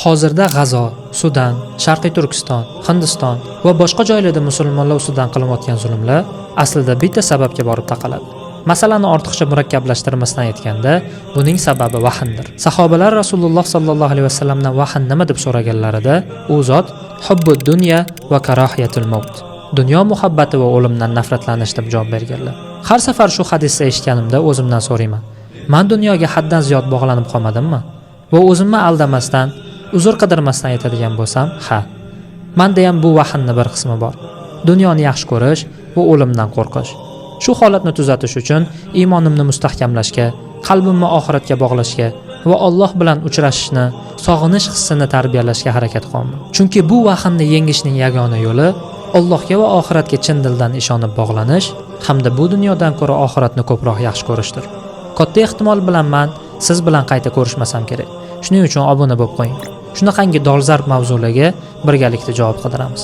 Hozirda G'azo, Sudan, Sharqiy Turkiston, Hindiston va boshqa joylarda musulmonlar ustidan qilinayotgan zulmlar aslida bitta sababga borib taqaladi. Masalani ortiqcha murakkablashtirmasdan aytganda, buning sababi vahndir. Sahobalar Rasululloh sallallohu alayhi vasallamdan vahn nima deb so'raganlarida, u zot hubbud dunya va karahiyatul maut. Dunyo muhabbati va o'limdan nafratlanish deb javob berganlar. Har safar shu hadisni eshitganimda o'zimdan so'rayman. Men dunyoga haddan ziyod bog'lanib qolmadimmi? Va o'zimni aldamasdan, uzr qidirmasdan aytadigan bo'lsam, ha. Menda ham bu vahnning bir qismi bor. Dunyoni yaxshi ko'rish va o'limdan qo'rqish. Shu holatni tuzatish uchun iymonimni mustahkamlashga, qalbimni oxiratga bog'lashga va Alloh bilan uchrashishni, sog'inish hissini tarbiyalashga harakat qilaman. Chunki bu vahnni yengishning yagona yo'li Allohga va oxiratga chin dildan ishonib bog'lanish hamda bu dunyodan ko'ra oxiratni ko'proq yaxshi ko'rishdir. Katta ehtimol bilan men siz bilan qayta ko'rishmasam kerak. Shuning uchun obuna bo'lib qo'ying. Shunaqangi dolzarb mavzularga birgalikda javob qidiramiz.